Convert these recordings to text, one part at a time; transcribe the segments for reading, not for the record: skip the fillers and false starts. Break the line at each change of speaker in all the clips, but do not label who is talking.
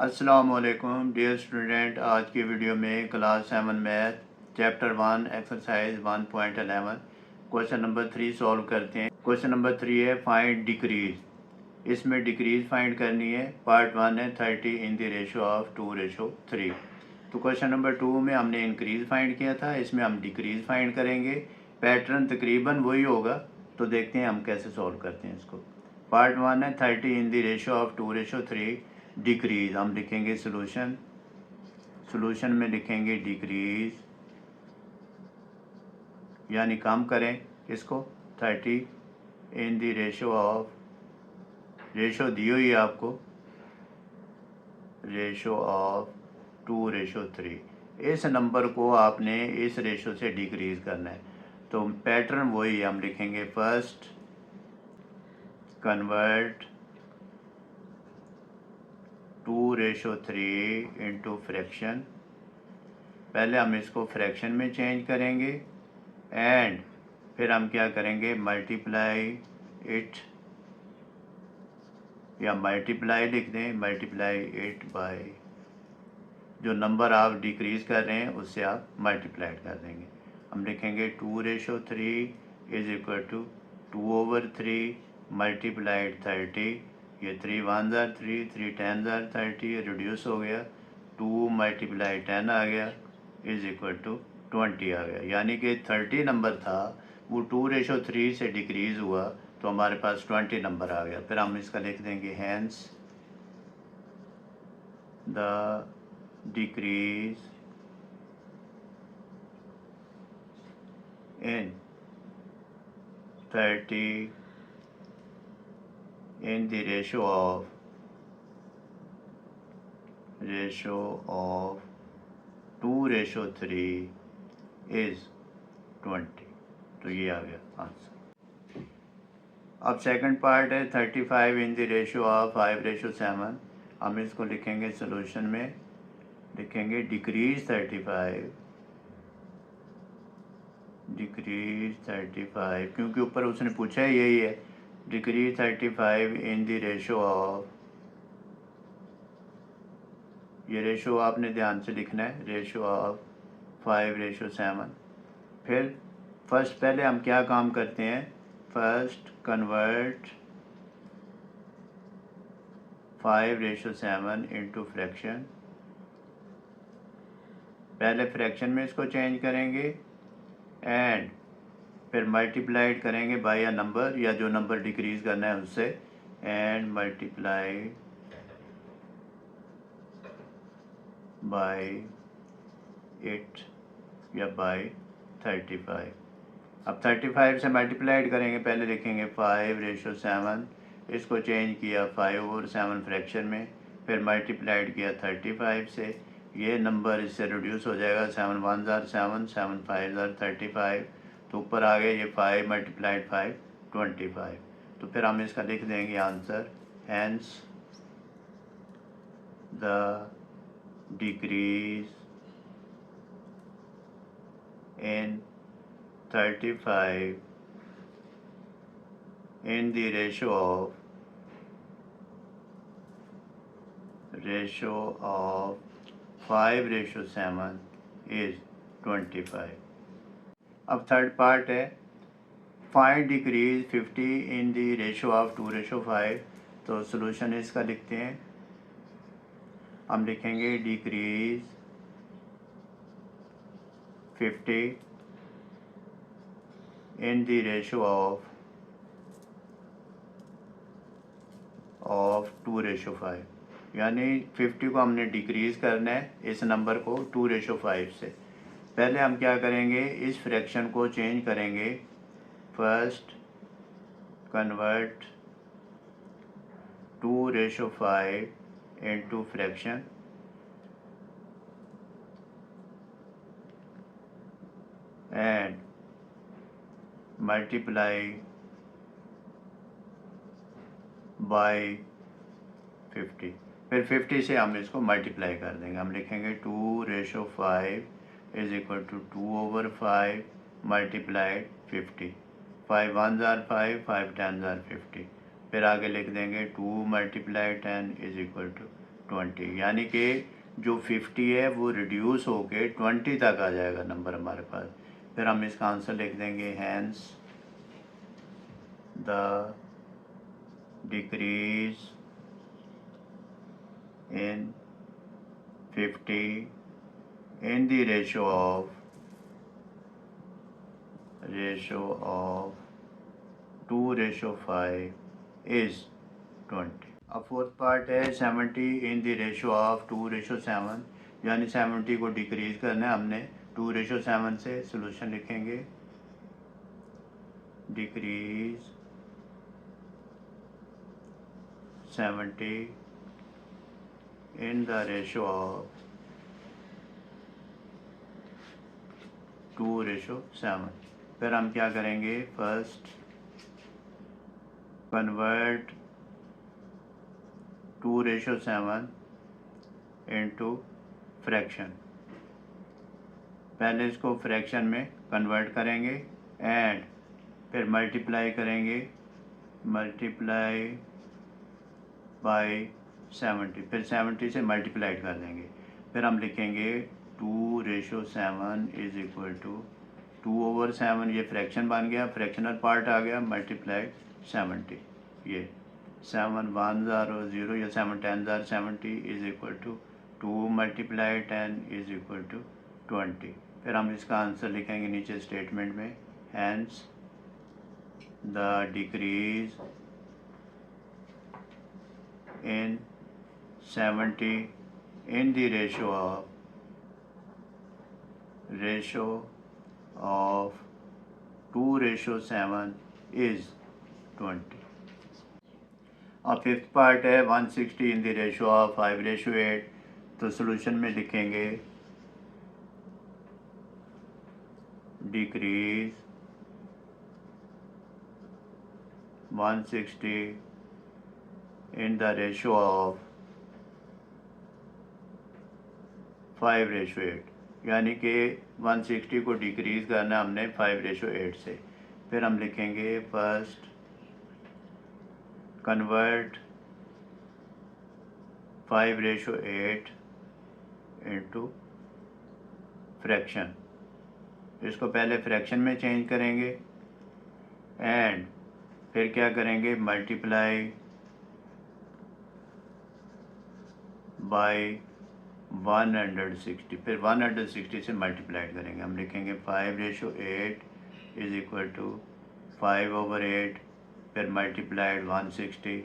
अस्सलामुअलैकुम dear student. आज की वीडियो में class 7 math chapter 1 exercise 1.11 question number 3 solve करते हैं। क्वेश्चन नंबर 3 है फाइंड डिक्रीज। इसमें डिक्रीज फाइंड करनी है। पार्ट 1 है 30 इन द रेशो ऑफ 2:3। तो क्वेश्चन नंबर 2 में हमने इंक्रीज फाइंड किया था, इसमें हम डिक्रीज फाइंड करेंगे। पैटर्न तकरीबन वही होगा, तो देखते हैं हम कैसे सॉल्व करते हैं इसको। पार्ट 1 है 30 in the ratio of 2:3 decrease. हम लिखेंगे सोल्यूशन। सोल्यूशन में लिखेंगे डिक्रीज, यानी कम करें इसको। 30 in the ratio of, ratio दी हुई है आपको, रेशो ऑफ 2:3। इस नंबर को आपने इस रेशो से डिक्रीज करना है। तो पैटर्न वही हम लिखेंगे। First convert 2:3 into fraction. पहले हम इसको फ्रैक्शन में चेंज करेंगे एंड फिर हम क्या करेंगे, मल्टीप्लाई इट, या मल्टीप्लाई लिख दें, मल्टीप्लाई इट बाय जो नंबर आप डिक्रीज कर रहे हैं उससे आप मल्टीप्लाई कर देंगे। हम लिखेंगे 2:3 इज इक्वल टू 2/3 मल्टीप्लाइड 30। ये 3 1 ज़ार 3, 3 10 ज़ार 30, ये रिड्यूस हो गया, 2 मल्टीप्लाई 10 आ गया इज इक्वल टू 20 आ गया। यानी कि 30 नंबर था वो 2:3 से डिक्रीज़ हुआ तो हमारे पास 20 नंबर आ गया। फिर हम इसका लिख देंगे hence the decrease in 30 in the ratio of 2:3 is 20। तो ये आ गया आंसर। अब सेकंड पार्ट है 35 इन द रेशो ऑफ 5:7। हम इसको लिखेंगे सोल्यूशन में, लिखेंगे डिक्रीज 35, डिक्रीज 35, क्योंकि ऊपर उसने पूछा है यही है। Decrease 35 in the ratio of, ये रेशो आपने ध्यान से लिखना है, रेशो ऑफ 5:7। फिर फर्स्ट पहले हम क्या काम करते हैं, फर्स्ट कन्वर्ट 5:7 इंटू फ्रैक्शन। पहले फ्रैक्शन में इसको चेंज करेंगे एंड फिर मल्टीप्लाइड करेंगे बाय अ नंबर, या जो नंबर डिक्रीज करना है उससे, एंड मल्टीप्लाई बाय इट या बाय 35। अब 35 से मल्टीप्लाइड करेंगे, पहले लिखेंगे 5:7, इसको चेंज किया 5/7 फ्रैक्शन में, फिर मल्टीप्लाइड किया 35 से, ये नंबर इससे रिड्यूस हो जाएगा, 7 1 ज़ार 7, 7 5 ज़ार 35, तो ऊपर आ गया ये 5 मल्टीप्लाइड 5 25। तो फिर हम इसका लिख देंगे answer, hence the decrease in 35 in the ratio of 5:7 is 25। अब थर्ड पार्ट है find decrease 50 in the ratio of 2:5। तो सोल्यूशन इसका लिखते हैं। हम लिखेंगे decrease 50 in the ratio of 2:5, यानी 50 को हमने डिक्रीज़ करना है इस नंबर को 2:5 से। पहले हम क्या करेंगे, इस फ्रैक्शन को चेंज करेंगे। First convert 2:5 into fraction and multiply by 50। फिर 50 से हम इसको मल्टीप्लाई कर देंगे। हम लिखेंगे 2:5 इज इक्वल टू 2/5 मल्टीप्लाइड 50। 5 1 ज़ार 5, 5 10 ज़ार 50। फिर आगे लिख देंगे 2 मल्टीप्लाई 10 इज इक्वल टू 20, यानी कि जो 50 है वो रिड्यूस होके 20 तक आ जाएगा नंबर हमारे पास। फिर हम इसका आंसर लिख देंगे hence the decrease in 50 in the ratio of 2:5 is 20। अब फोर्थ पार्ट है 70 इन द रेशो ऑफ 2:7, यानी 70 को डिक्रीज करना है हमने 2:7 से। सोल्यूशन लिखेंगे decrease 70 in the ratio of 2:7। फिर हम क्या करेंगे, फर्स्ट कन्वर्ट 2:7 इनटू फ्रैक्शन। पहले इसको फ्रैक्शन में कन्वर्ट करेंगे एंड फिर मल्टीप्लाई करेंगे, मल्टीप्लाई बाय 70, फिर 70 से मल्टीप्लाई कर देंगे। फिर हम लिखेंगे 2:7 इज इक्वल टू 2/7, ये फ्रैक्शन बन गया, फ्रैक्शनल पार्ट आ गया, मल्टीप्लाई 70, ये 7 1 0 या 7 10 70 is equal to 2 multiply 10 is equal to 20। फिर हम इसका आंसर लिखेंगे नीचे स्टेटमेंट में, hence the decrease in 70 in the ratio of 2:7 is 20। अब फिफ्थ पार्ट है 160 इन द रेशो ऑफ 5:8। तो सोल्यूशन में लिखेंगे decrease 160 in the ratio of 5:8, यानी कि 160 को डिक्रीज़ करना हमने 5:8 से। फिर हम लिखेंगे फर्स्ट कन्वर्ट 5:8 इनटू फ्रैक्शन। इसको पहले फ्रैक्शन में चेंज करेंगे एंड फिर क्या करेंगे, मल्टीप्लाई बाय 160, फिर 160 से मल्टीप्लाई करेंगे। हम लिखेंगे 5:8 इज इक्वल टू 5/8, फिर मल्टीप्लाइड 160।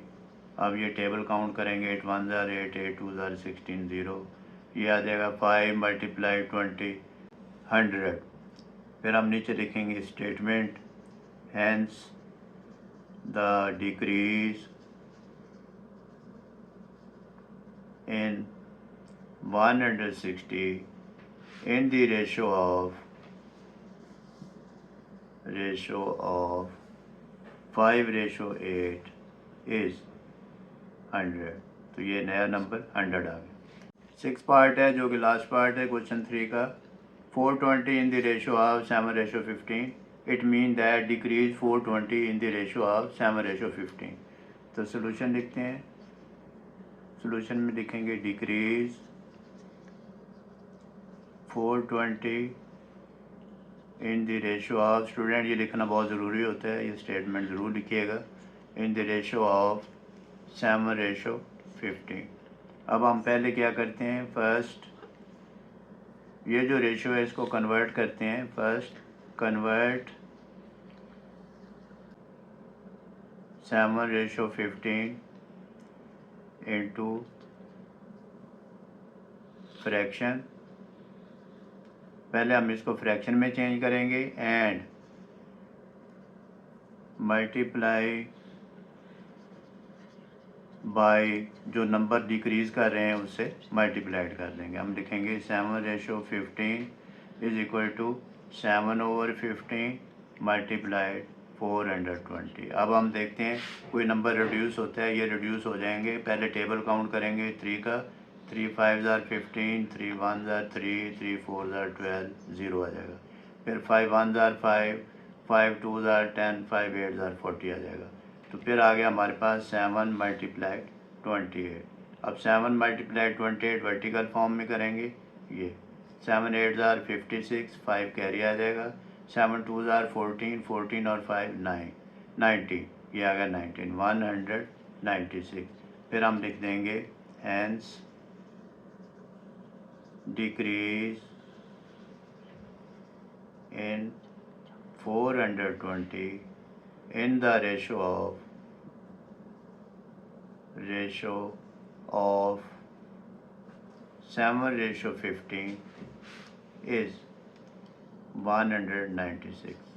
अब ये टेबल काउंट करेंगे, 8 1 8, 8 2 16 0, ये आ जाएगा 5 मल्टीप्लाई 20 100। फिर हम नीचे लिखेंगे statement, hence the decrease in 160 in the ratio of 5:8 is 100। तो ये नया नंबर 100 आ गया। सिक्स पार्ट है जो कि लास्ट पार्ट है क्वेश्चन 3 का, 420 in the ratio of 7:15, it mean that decrease 420 in the ratio of 7:15। तो सोल्यूशन लिखते हैं, सोल्यूशन में लिखेंगे decrease 420 in the ratio of, student ये लिखना बहुत ज़रूरी होता है, ये स्टेटमेंट ज़रूर लिखिएगा, इन द रेशो ऑफ 7:15। अब हम पहले क्या करते हैं, फर्स्ट ये जो रेशो है इसको कन्वर्ट करते हैं। First convert 7:15 into fraction. पहले हम इसको फ्रैक्शन में चेंज करेंगे एंड मल्टीप्लाई बाय जो नंबर डिक्रीज़ कर रहे हैं उससे मल्टीप्लाइड कर देंगे। हम लिखेंगे 7:15 इज इक्वल टू 7/15 मल्टीप्लाइड 420। अब हम देखते हैं कोई नंबर रिड्यूस होता है, ये रिड्यूस हो जाएंगे। पहले टेबल काउंट करेंगे 3 का, 3 5 15, 3 1 3, 3 4 12, 0 आ जाएगा। फिर 5 1 5, 5 2 10, 5 8 40 आ जाएगा। तो फिर आ गया हमारे पास 7 मल्टीप्लाइड 28। अब 7 मल्टीप्लाई 28 वर्टिकल फॉर्म में करेंगे। ये 7 8 ज़ार 56, 5 कैरी आ जाएगा। 7 2 ज़ार 14, 14 और 5 9, 90, ये आ गया 19, 196। फिर हम लिख देंगे hence decrease in 420 in the ratio of 7:15 is 196.